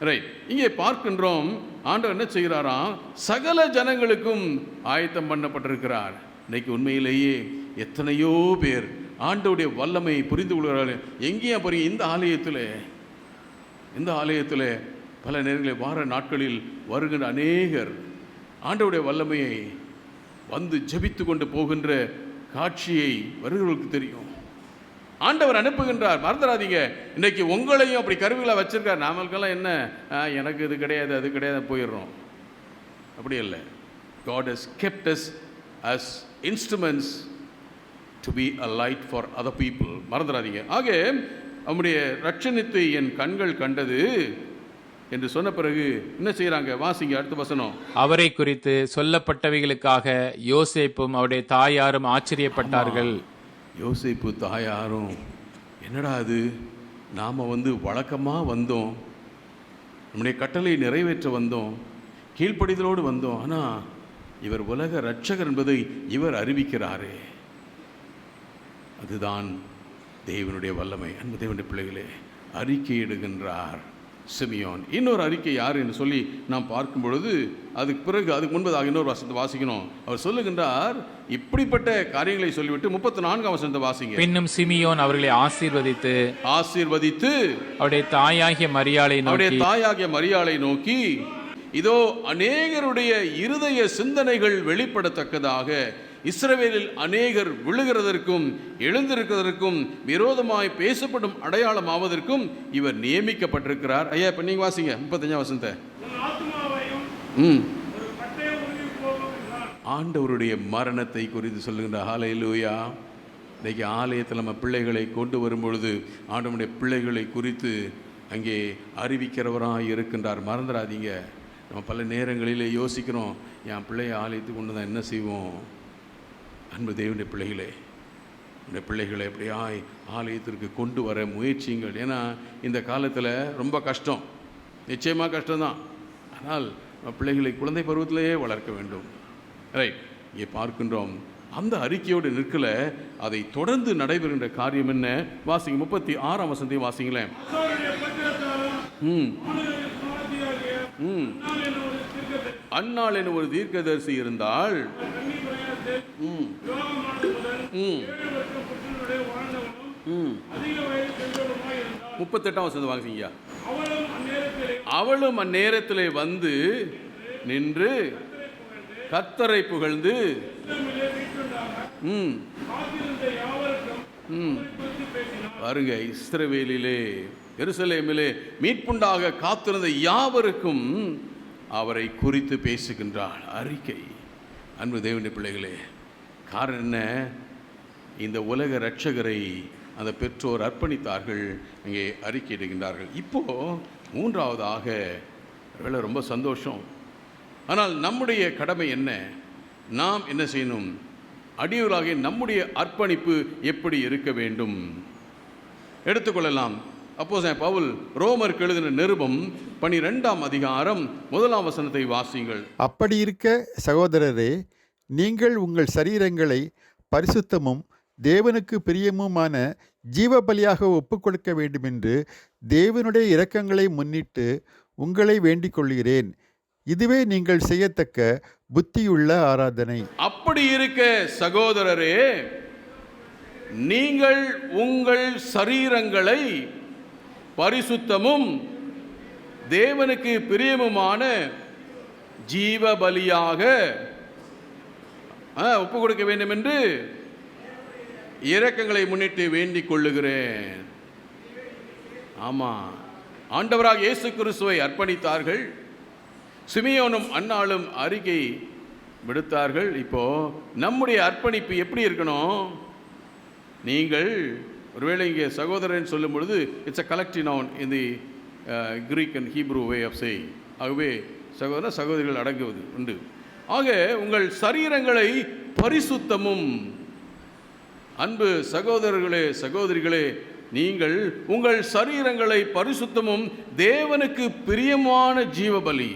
ரைட், இங்கே பார்க்கின்றோம் ஆண்டவர் என்ன செய்கிறாராம்? சகல ஜனங்களுக்கும் ஆயத்தம் பண்ணப்பட்டிருக்கிறார். இன்னைக்கு உண்மையிலேயே எத்தனையோ பேர் ஆண்டவருடைய வல்லமை புரிந்து கொள்கிறார்கள். எங்கேயும் போறீங்க? இந்த ஆலயத்தில் பல நேரங்களில் வார நாட்களில் வருகின்ற அநேகர் ஆண்டவருடைய வல்லமையை வந்து ஜெபித்து கொண்டு போகின்ற காட்சியை வருகிறவர்களுக்கு தெரியும். ஆண்டவர் அனுப்புகின்றார், மறந்துடாதீங்க. இன்னைக்கு உங்களையும் அப்படி கருவிகளை வச்சிருக்கார். நாமளுக்கெல்லாம் என்ன, எனக்கு இது கிடையாது அது கிடையாது போயிடுறோம். அப்படி இல்லை. God has kept us as instruments to be a light for other people. மறந்துடாதீங்க. ஆக நம்முடைய ரட்சணித்தை என் கண்கள் கண்டது என்று சொன்ன பிறகு என்ன செய்யறாங்க? வாசிங்க அடுத்த வசனம். அவரை குறித்து சொல்லப்பட்டவைகளுக்காக யோசேப்பும் அவருடைய தாயாரும் ஆச்சரியப்பட்டார்கள். யோசேப்பு தாயாரும், என்னடா அது, நாம் வழக்கமாக வந்தோம், நம்முடைய கட்டளை நிறைவேற்ற வந்தோம், கீழ்ப்படிதலோடு வந்தோம், ஆனால் இவர் உலக இரட்சகர் என்பதை இவர் அறிவிக்கிறாரே. அதுதான் தேவனுடைய வல்லமை. அன்பு தேவனுடைய பிள்ளைகளே, அறிக்கையிடுகின்றார் சிமியோன். இன்னொரு அறிக்கை யார் என்று சொல்லி நாம் பார்க்கும் பொழுது அதுக்கு முன்பதாக இன்னொரு வசனத்தை வாசிக்கணும். அவர் சொல்லுகின்றார், இப்படிப்பட்ட காரியங்களை சொல்லிவிட்டு 34ஆம் வசனத்தை வாசிங்க. பின்னும் சிமியோன் அவர்களை ஆசீர்வதித்து அவருடைய தாயாகிய மரியாளை நோக்கி இதோ அநேகருடைய இருதய சிந்தனைகள் வெளிப்படத்தக்கதாக இஸ்ரவேலில் அநேகர் விழுகிறதற்கும் எழுந்திருக்கிறதற்கும் விரோதமாய் பேசப்படும் அடையாளம் ஆவதற்கும் இவர் நியமிக்கப்பட்டிருக்கிறார். ஐயா, இப்போ நீங்கள் வாசிங்க 35 வசனத்தை. ஆண்டவருடைய மரணத்தை குறித்து சொல்லுகின்ற ஹல்லேலூயா. இன்றைக்கி ஆலயத்தில் நம்ம பிள்ளைகளை கொண்டு வரும்பொழுது ஆண்டவருடைய பிள்ளைகளை குறித்து அங்கே அறிவிக்கிறவராக இருக்கின்றார். மறந்துடாதீங்க. நம்ம பல நேரங்களிலே யோசிக்கிறோம், என் பிள்ளையை ஆலயத்துக்கு கொண்டு தான் என்ன செய்வோம்? அன்பு தேவனுடைய பிள்ளைகளே, இந்த பிள்ளைகளை எப்படியா ஆலயத்திற்கு கொண்டு வர முயற்சிங்கள். ஏன்னா இந்த காலத்தில் ரொம்ப கஷ்டம், நிச்சயமாக கஷ்டம்தான். ஆனால் பிள்ளைகளை குழந்தை பருவத்திலேயே வளர்க்க வேண்டும். ரைட், இங்கே பார்க்கின்றோம். அந்த அறிக்கையோடு நிற்கல, அதை தொடர்ந்து நடைபெறுகின்ற காரியம் என்ன? வாசிங்க 36 வசனத்தையும் வாசிங்களேன். அன்னாள் என ஒரு தீர்க்கதரிசி இருந்தால் 38 வசனத்தை வாசிங்க. அவளும் அந்நேரத்திலே வந்து நின்று கர்த்தரை புகழ்ந்து பாருங்க, இஸ்ரவேலிலே எருசலேமிலே மீட்புண்டாக காத்திருந்த யாவருக்கும் அவரை குறித்து பேசுகின்றாள். அறிக்கை. அன்பு தேவனுடைய பிள்ளைகளே, காரணம் என்ன? இந்த உலக இரட்சகரை அந்த பெற்றோர் அர்ப்பணித்தார்கள், இங்கே அறிக்கையிடுகின்றார்கள். இப்போ மூன்றாவதாக வேலை ரொம்ப சந்தோஷம். ஆனால் நம்முடைய கடமை என்ன? நாம் என்ன செய்யணும்? அடியவர்களாக நம்முடைய அர்ப்பணிப்பு எப்படி இருக்க வேண்டும்? எடுத்துக்கொள்ளலாம். அப்போஸ்தலன் பவுல் ரோமருக்கு எழுதின நிருபம் 12ஆம் அதிகாரம் 1ஆம் வசனத்தை வாசியுங்கள். அப்படி இருக்க சகோதரரே, நீங்கள் உங்கள் சரீரங்களை பரிசுத்தமும் தேவனுக்கு பிரியமுமான ஜீவ பலியாக ஒப்புக்கொடுக்க வேண்டுமென்று தேவனுடைய இரக்கங்களை முன்னிட்டு உங்களை வேண்டிக் கொள்கிறேன். இதுவே நீங்கள் செய்யத்தக்க புத்தியுள்ள ஆராதனை. அப்படி இருக்க சகோதரரே, நீங்கள் உங்கள் சரீரங்களை பரிசுத்தமும் தேவனுக்கு பிரியமுமான ஜீவ பலியாக ஒப்பு கொடுக்க வேண்டும் என்று இரக்கங்களை முன்னிட்டு வேண்டிக் கொள்ளுகிறேன். ஆமா, ஆண்டவராக இயேசு கிறிஸ்துவை அர்ப்பணித்தார்கள். சிமியோனும் அன்னாளும் அறிக்கை விடுத்தார்கள். இப்போ நம்முடைய அர்ப்பணிப்பு எப்படி இருக்கணும்? நீங்கள் ஒருவேளை இங்கே சகோதரன் சொல்லும் பொழுது it's a collective noun in the Greek and Hebrew way of saying. ஆகவே சகோதரர் சகோதரிகள் அடங்குவது உண்டு. ஆக உங்கள் சரீரங்களை பரிசுத்தமும், அன்பு சகோதரர்களே சகோதரிகளே, நீங்கள் உங்கள் சரீரங்களை பரிசுத்தமும் தேவனுக்கு பிரியமான ஜீவபலி.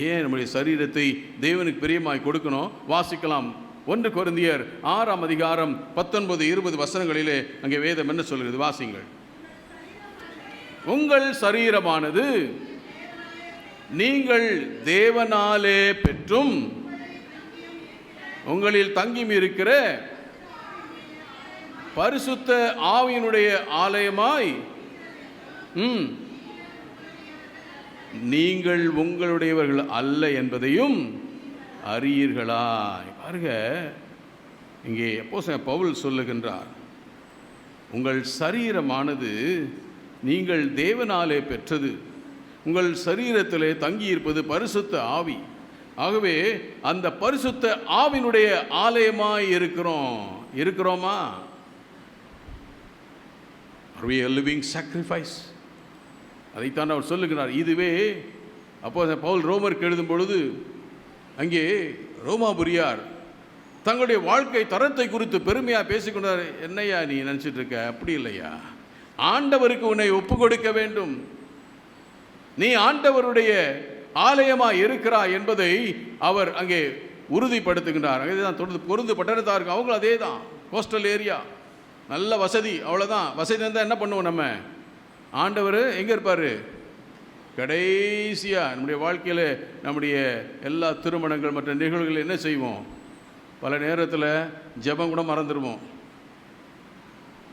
ஏன் நம்முடைய சரீரத்தை தேவனுக்கு பிரியமாய் கொடுக்கணும்? வாசிக்கலாம். 1 கொரிந்தியர் 6ஆம் அதிகாரம் 19-20 வசனங்களிலே அங்கே வேதம் என்ன சொல்கிறது? வாசிங்கள். உங்கள் சரீரமானது நீங்கள் தேவனாலே பெற்றும் உங்களில் தங்கியும் இருக்கிற பரிசுத்த ஆவியினுடைய ஆலயமாய் நீங்கள் உங்களுடையவர்கள் அல்ல என்பதையும் அறியீர்களாய். பாருங்க, இங்கே அப்போஸ்தலன் பவுல் சொல்லுகின்றார், உங்கள் சரீரமானது நீங்கள் தேவனாலே பெற்றது, உங்கள் சரீரத்திலே தங்கியிருப்பது பரிசுத்த ஆவி. ஆகவே அந்த பரிசுத்த ஆவியினுடைய ஆலயமாய் இருக்கிறோமா? Are we a living sacrifice? அதைத்தான் அவர் சொல்லுகிறார். இதுவே அப்போ பவுல் ரோமருக்கு எழுதும் பொழுது அங்கே ரோமாபுரியார் தங்களுடைய வாழ்க்கை தரத்தை குறித்து பெருமையாக பேசிக்கொண்டார். என்னையா நீ நினச்சிட்டு இருக்க? அப்படி இல்லையா, ஆண்டவருக்கு உன்னை ஒப்பு கொடுக்க வேண்டும். நீ ஆண்டவருடைய ஆலயமாக இருக்கிறாய் என்பதை அவர் அங்கே உறுதிப்படுத்துகின்றார். அதே தான் தொடர்ந்து பொருந்து பட்டணத்தாருக்கு அவங்களும் அதே தான். கோஸ்டல் ஏரியா, நல்ல வசதி, அவ்வளோதான். வசதி இருந்தால் என்ன பண்ணுவோம்? நம்ம ஆண்டவர் எங்கே இருப்பார்? கடைசியாக நம்முடைய வாழ்க்கையில் நம்முடைய எல்லா திருமணங்கள் மற்ற நிகழ்வுகள் என்ன செய்வோம்? பல நேரத்தில் ஜெபம் கூட மறந்துடுவோம்.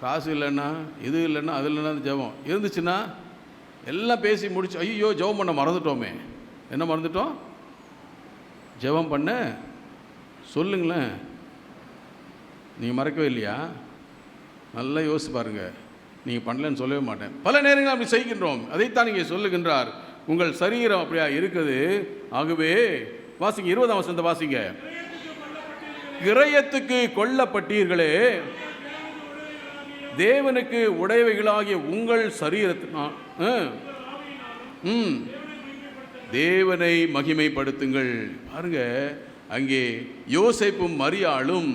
காசு இல்லைன்னா, இது இல்லைன்னா, அது இல்லைன்னா ஜெபம் இருந்துச்சுன்னா எல்லாம் பேசி முடிச்சு ஐயோ ஜெபம் பண்ண மறந்துட்டோமே. என்ன மறந்துட்டோம்? ஜெபம் பண்ண சொல்லுங்களேன். நீங்கள் மறக்கவே இல்லையா? நல்லா யோசிச்சு பாருங்கள். நீங்கள் பண்ணலன்னு சொல்லவே மாட்டேன். பல நேரங்கள் அப்படி செய்கின்றோம். அதைத்தான் நீங்கள் சொல்லுகின்றார். உங்கள் சரீரம் அப்படியா இருக்குது. ஆகவே வாசிங்க, 20ஆம் வசனத்தை வாசிங்க. கிரயத்துக்கு கொல்லப்பட்டீர்களே, தேவனுக்கு உடையவைகளாகிய உங்கள் சரீரத்தினால் தேவனை மகிமைப்படுத்துங்கள். பாருங்க, அங்கே யோசேப்பும் மரியாளும்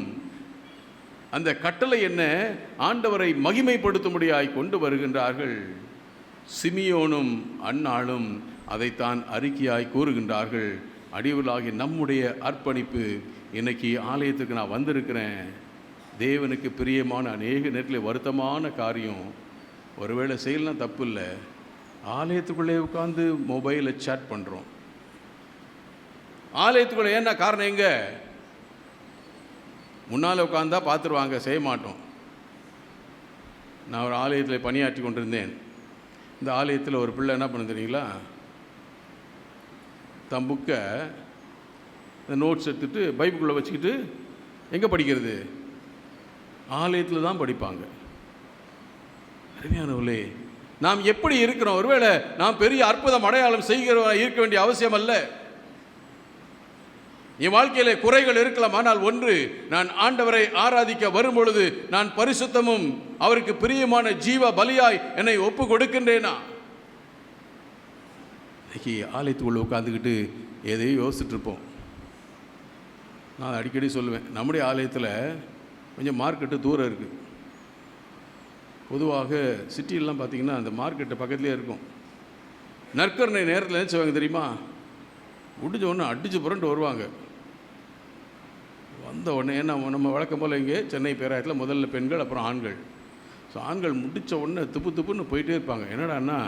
அந்த கட்டளை என்ன? ஆண்டவரை மகிமைப்படுத்தும்படியாய் கொண்டு வருகின்றார்கள். சிமியோனும் அன்னாளும் அதைத்தான் அறிக்கையாய் கூறுகின்றார்கள். அடியவர்களாகிய நம்முடைய அர்ப்பணிப்பு, இன்னைக்கு ஆலயத்துக்கு நான் வந்திருக்கிறேன், தேவனுக்கு பிரியமான அநேக நேரத்தில் வருத்தமான காரியம் ஒருவேளை செய்யலாம், தப்பு இல்லை. ஆலயத்துக்குள்ளே உட்காந்து மொபைலில் சேட் பண்ணுறோம். ஆலயத்துக்குள்ளே ஏன்னா காரணம் எங்க? முன்னால் உட்காந்தா பார்த்துருவாங்க, செய்ய மாட்டோம். நான் ஒரு ஆலயத்தில் பணியாற்றி கொண்டிருந்தேன். இந்த ஆலயத்தில் ஒரு பிள்ளை என்ன பண்ண தெரியுங்களா? தம் புக்கை இந்த நோட்ஸ் எடுத்துகிட்டு பைபிளுக்குள்ளே வச்சுக்கிட்டு எங்கே படிக்கிறது? ஆலயத்தில் தான் படிப்பாங்க. அருமையானவர்களே, நாம் எப்படி இருக்கிறோம்? ஒருவேளை நாம் பெரிய அற்புதம் அடையாளம் செய்கிறவராக இருக்க வேண்டிய அவசியம் அல்ல. என் வாழ்க்கையிலே குறைகள் இருக்கலாம். ஆனால் ஒன்று, நான் ஆண்டவரை ஆராதிக்க வரும் பொழுது நான் பரிசுத்தமும் அவருக்கு பிரியமான ஜீவ பலியாய் என்னை ஒப்பு கொடுக்கின்றேனா? இன்னைக்கு ஆலயத்துக்குள்ள உட்காந்துக்கிட்டு எதையும் யோசிச்சுட்டு இருப்போம். நான் அடிக்கடி சொல்லுவேன், நம்முடைய ஆலயத்தில் கொஞ்சம் மார்க்கெட்டு தூரம் இருக்குது. பொதுவாக சிட்டிலெலாம் பார்த்திங்கன்னா அந்த மார்க்கெட்டு பக்கத்துலேயே இருக்கும். நற்கருணை நேரத்தில் என்ன செய்வாங்க தெரியுமா? முடிஞ்ச உடனே அடித்து புரண்டு வருவாங்க. வந்த உடனே நம்ம வழக்கம் போல் இங்கே சென்னை பேராயத்தில் முதல்ல பெண்கள், அப்புறம் ஆண்கள். ஸோ ஆண்கள் முடித்த உடனே துப்புன்னு போயிட்டே இருப்பாங்க. என்னடான்னா,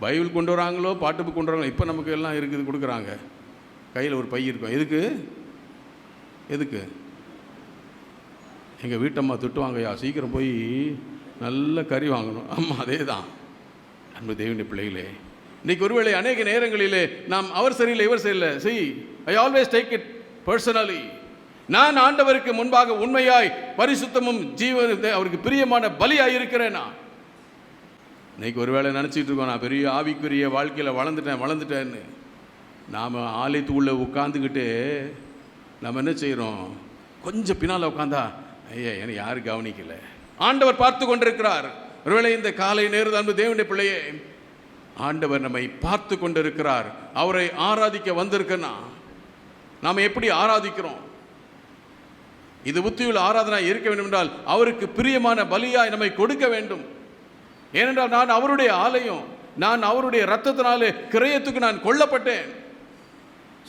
பைபிள் கொண்டு வராங்களோ பாட்டு புக் கொண்டு வராங்களோ, இப்போ நமக்கு எல்லாம் இருக்குது, கொடுக்குறாங்க. கையில் ஒரு பை இருக்கும். எதுக்கு எங்கள் வீட்டம்மா திட்டுவாங்கய்யா, சீக்கிரம் போய் நல்ல கறி வாங்கணும். ஆமாம், அதே தான் அன்பு தேவனுடைய பிள்ளைகளே. இன்றைக்கி ஒருவேளை அநேக நேரங்களிலே நாம் அவர் சரியில்லை இவர் சரியில்லை, I always take it personally. நான் ஆண்டவருக்கு முன்பாக உண்மையாய் பரிசுத்தமும் ஜீவன் அவருக்கு பிரியமான பலியாய் இருக்கிறேனா? இன்னைக்கு ஒருவேளை நினச்சிட்டு இருக்கோம், நான் பெரிய ஆவிக்குரிய வாழ்க்கையில் வளர்ந்துட்டேன்னு. நாம் ஆலயத்துக்குள்ளே உட்காந்துக்கிட்டு நம்ம என்ன செய்கிறோம்? கொஞ்சம் பின்னால் உட்காந்தா, ஐயா என்னை யாரும் கவனிக்கலை. ஆண்டவர் பார்த்து கொண்டிருக்கிறார். ஒருவேளை இந்த காலை நேரம் அன்பு தேவனுடைய பிள்ளையே, ஆண்டவர் நம்மை பார்த்து கொண்டிருக்கிறார். அவரை ஆராதிக்க வந்திருக்கனா நாம் எப்படி ஆராதிக்கிறோம்? இது புத்தியுள்ள ஆராதனை இருக்க வேண்டும் என்றால் அவருக்கு பிரியமான பலியாய் நம்மை கொடுக்க வேண்டும். ஏனென்றால் நான் அவருடைய ஆலயம், நான் அவருடைய இரத்தத்தினாலே கிரயத்துக்கு நான் கொல்லப்பட்டேன்.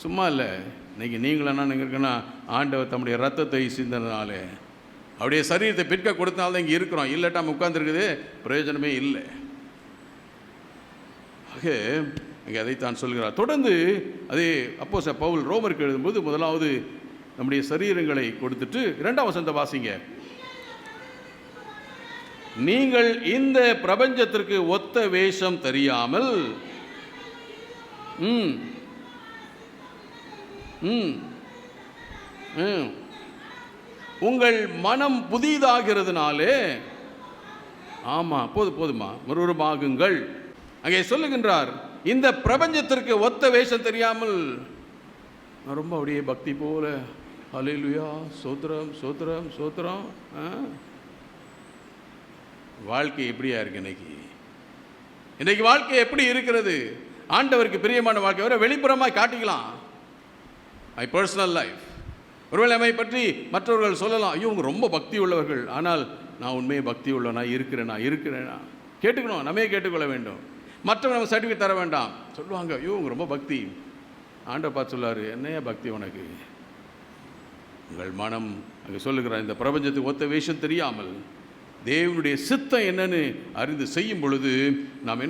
சும்மா இல்லை. இன்னைக்கு நீங்களும் என்ன இருக்குன்னா, ஆண்டவர் தம்முடைய ரத்தத்தை சிந்தனாலே அவருடைய சரீரத்தை பிற்க கொடுத்தனால தான் இங்கே இருக்கிறோம். இல்லாட்டா நம்ம உட்கார்ந்துருக்குது பிரயோஜனமே இல்லை. ஆக இங்கே அதைத்தான் சொல்கிறார். தொடர்ந்து அதே அப்போஸ்தலர் பவுல் ரோமருக்கு எழுதும்போது முதலாவது நம்முடைய சரீரங்களை கொடுத்துட்டு 2ஆம் வசனத்தை வாசிங்க. நீங்கள் இந்த பிரபஞ்சத்திற்கு ஒத்த வேஷம் தெரியாமல் உங்கள் மனம் புதிதாகிறதுனாலே, ஆமா போதுமா மறுரூபமாகுங்கள். அங்கே சொல்லுகின்றார், இந்த பிரபஞ்சத்திற்கு ஒத்த வேஷம் தெரியாமல். நான் ரொம்ப அப்படியே பக்தி போல ஹல்லேலூயா சோத்திரம் சோத்திரம் சோத்திரம். வாழ்க்கை எப்படியா இருக்கு? இன்னைக்கு வாழ்க்கை எப்படி இருக்கிறது? ஆண்டவருக்கு பிரியமான வாழ்க்கை வர வெளிப்புறமாய் காட்டிக்கலாம். My personal life. ஒருவேளை நம்மை பற்றி மற்றவர்கள் சொல்லலாம், ஐயோ உங்க ரொம்ப பக்தி உள்ளவர்கள். ஆனால் நான் உண்மையை பக்தி உள்ளவனா இருக்கிறேனா கேட்டுக்கணும். நம்மே கேட்டுக்கொள்ள வேண்டும். மற்றவங்க நம்ம சர்டிஃபிகேட் தர வேண்டாம். சொல்லுவாங்க, ஐயோ உங்க ரொம்ப பக்தி. ஆண்டவர் பார்த்து சொல்லாரு, என்னையா பக்தி உனக்கு? உங்கள் மனம் அங்கே சொல்லுகிறார், இந்த பிரபஞ்சத்துக்கு ஒத்த வேஷம் தெரியாமல் தேவனுடைய சித்தம் என்னன்னு அறிந்து செய்யும் பொழுது நாம்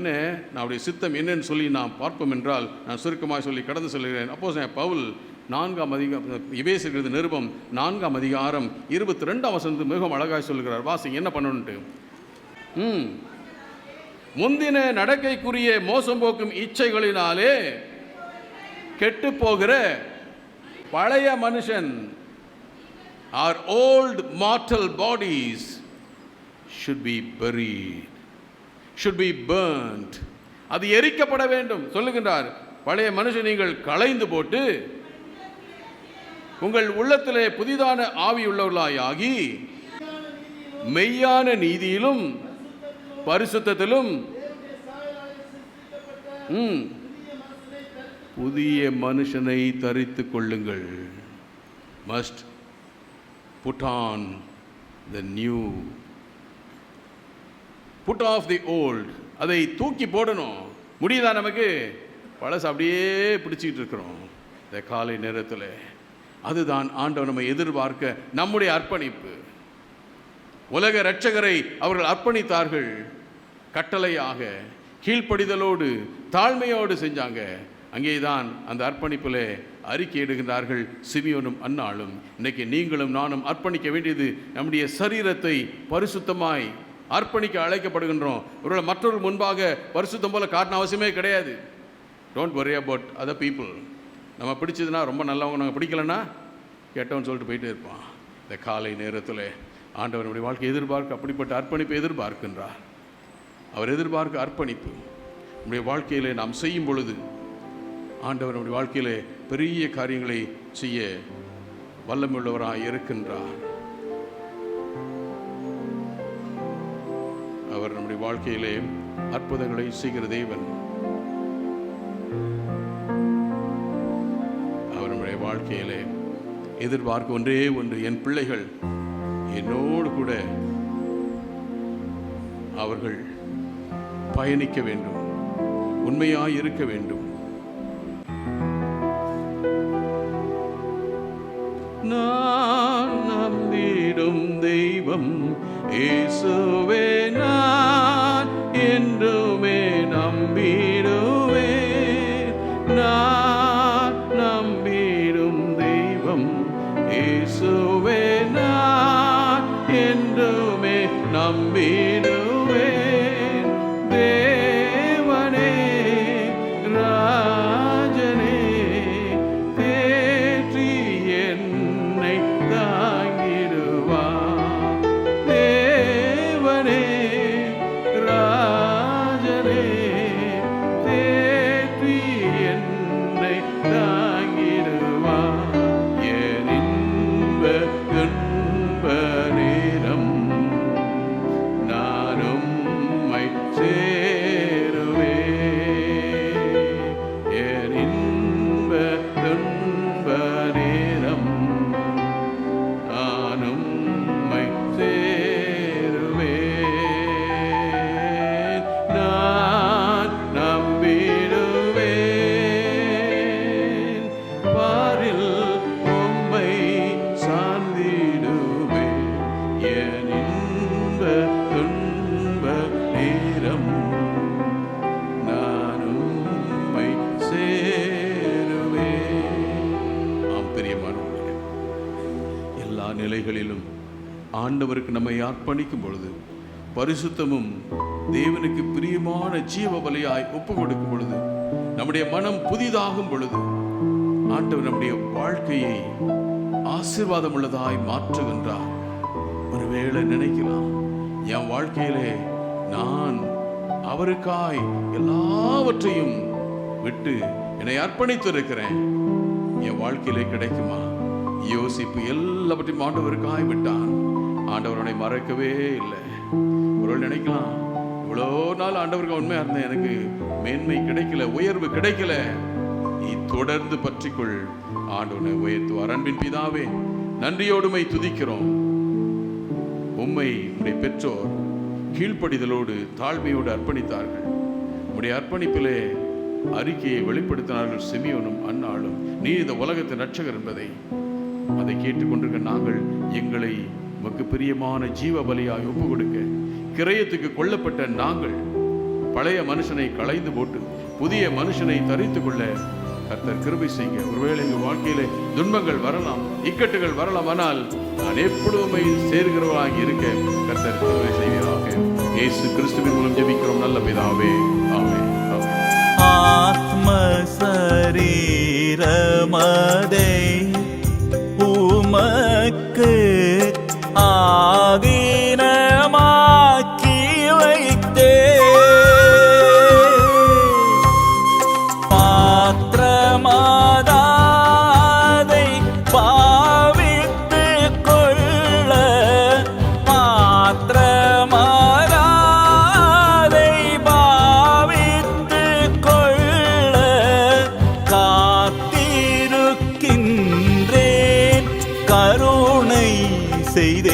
நம்முடைய சித்தம் என்னன்னு சொல்லி நாம் பார்ப்போம் என்றால், நான் சுருக்கமாக சொல்லி கடந்து சொல்லுகிறேன். அப்போஸ்தலன் பவுல் 4ஆம் அதிகாரம் எபேசியர் நிருபம் 4ஆம் அதிகாரம் 22ஆம் வசனத்தை மிகவும் அழகாக சொல்லுகிறார். வாசிங்க என்ன பண்ணணுன்ட்டு. முந்தின நடக்கைக்குரிய மோசம் போக்கும் இச்சைகளினாலே கெட்டு போகிற பழைய மனுஷன், our old mortal bodies should be buried, should be burnt. அது எரிக்கப்பட வேண்டும் சொல்லுகின்றார். பழைய மனுஷன் நீங்கள் களைந்து போட்டு உங்கள் உள்ளத்திலே புதிதான ஆவியுள்ளவர்களாகி மெய்யான நீதியிலும் பரிசுத்தத்திலும் புதிய மனுஷனை தரித்து கொள்ளுங்கள். must put on the new, put off the old. அதை தூக்கி போடணும். முடியுதா நமக்கு? பழசு அப்படியே பிடிச்சிக்கிட்டு இருக்கிறோம் இந்த காலை நேரத்தில். அதுதான் ஆண்டவர் நம்மை எதிர்பார்க்க நம்முடைய அர்ப்பணிப்பு. உலக இரட்சகரை அவர்கள் அர்ப்பணித்தார்கள். கட்டளையாக கீழ்ப்படிதலோடு தாழ்மையோடு செஞ்சாங்க. அங்கேதான் அந்த அர்ப்பணிப்பில் அறிக்கையிடுகின்றார்கள் சிமியோனும் அன்னாளும். இன்னைக்கு நீங்களும் நானும் அர்ப்பணிக்க வேண்டியது நம்முடைய சரீரத்தை பரிசுத்தமாய் அர்ப்பணிக்க அழைக்கப்படுகின்றோம். ஒருவேளை மற்றவர்கள் முன்பாக பரிசுத்தம் போல காட்டின அவசியமே கிடையாது. Don't worry about other people. நம்ம பிடிச்சதுன்னா ரொம்ப நல்லவங்க, நாங்கள் பிடிக்கலன்னா கேட்டவன் சொல்லிட்டு போயிட்டே இருப்பான். இந்த காலை நேரத்தில் ஆண்டவர் நம்முடைய வாழ்க்கை எதிர்பார்க்க அப்படிப்பட்ட அர்ப்பணிப்பை எதிர்பார்க்கின்றார். அவர் எதிர்பார்க்க அர்ப்பணிப்பு நம்முடைய வாழ்க்கையில் நாம் செய்யும் பொழுது ஆண்டவர் நம்முடைய வாழ்க்கையில் பெரிய காரியங்களை செய்ய வல்லமையுள்ளவராக இருக்கின்றார். அவர் நம்முடைய வாழ்க்கையிலே அற்புதங்களை செய்கிற தேவன். அவர் நம்முடைய வாழ்க்கையிலே எதிர்பார்க்க ஒன்றே ஒன்று, என் பிள்ளைகள் என்னோடு கூட அவர்கள் பயணிக்க வேண்டும், உண்மையாய் இருக்க வேண்டும். நான் நம்பிடும் தெய்வம் இயேசுவே, நான் என்றுமே நம்பிடுவேன். நான் நம்பிடும் தெய்வம் இயேசுவே, நான் என்றுமே நம்பிடுவேன். தேவனே ராஜனே தேற்றி என்னை தாங்கிடுவார். தேவனே ராஜனே தேற்றி என்னை தாங்கிடுவார். என் இன்ப துன்ப நேரம் நான் உம்மை சேருவேன். என் இன்ப துன்ப நேரம் நான் உம்மை சேருவேன். நான் நம்பிடுவேன். பாரில் உம்மை சார்ந்திடுவேன். என் இன்ப துன்ப நேரம் நான் உம்மை சேருவேன். ஆம் பிரியமானவர்களே, எல்லா நிலைகளிலும் ஆண்டவருக்கு நம்மை அர்ப்பணிக்கும் பொழுது, பரிசுத்தமும் தேவனுக்கு பிரியமான ஜீவ பலியாய் ஒப்பு கொடுக்கும் பொழுது, நம்முடைய மனம் புதிதாகும் பொழுது ஆண்டவர் நம்முடைய வாழ்க்கையை ஆசீர்வாதம் உள்ளதாய் மாற்றுகின்றார். ஒருவேளை நினைக்கலாம், என் வாழ்க்கையிலே நான் அவருக்காய் எல்லாவற்றையும் விட்டு என்னை அர்ப்பணித்து இருக்கிறேன், என் வாழ்க்கையிலே கிடைக்குமா? யோசிப்பு எல்லாவற்றையும் ஆண்டவருக்காய் விட்டான். ஆண்டவருடைய மறக்கவே இல்லை. ஒரு நினைக்கலாம், இவ்வளோ நாள் ஆண்டவருக்கு உண்மையாக இருந்தேன், எனக்கு மேன்மை கிடைக்கல, உயர்வு கிடைக்கல. நீ தொடர்ந்து பற்றிக்கொள், ஆண்டவனை உயர்த்துவார். அன்பின் பிதாவே, நன்றியோடுமை துதிக்கிறோம். உம்மை உடைய பெற்றோர் கீழ்ப்படிதலோடு தாழ்மையோடு அர்ப்பணித்தார்கள். உடைய அர்ப்பணிப்பிலே அறிக்கையை வெளிப்படுத்தினார்கள் சிமியோனும் அன்னாளும். நீ இந்த உலகத்தின் ரட்சகர் என்பதை அதை கேட்டுக்கொண்டிருக்க நாங்கள் எங்களை உமக்கு பிரியமான ஜீவ பலியாய் ஒப்பு கொடுக்க, கிரயத்துக்கு கொல்லப்பட்ட நாங்கள் பழைய மனுஷனை களைந்து போட்டு புதிய மனுஷனை தரித்து கொள்ள கர்த்தர் கிருபை செய்யுங்க. ஒருவேளை எங்கள் வாழ்க்கையிலே துன்பங்கள் வரலாம், இக்கட்டுகள் வரலாம், ஆனால் நான் எப்பொழுதுமே சேர்கிறவராக இருக்க கர்த்தர் கிருபை செய்வீராக. இயேசு கிறிஸ்துவின் மூலம் ஜெபிக்கிறோம் நல்ல பிதாவே, ஆமென். ஆத்ம சரீரமதை உமக்கு ஆதீனமாக்கி வைத்தே. பாத்திரமாதாதை பாவித்து கொள்ள, பாத்திரமாதாதை பாவித்து கொள்ள காத்திருக்கின்றேன், கருணை செய்தே.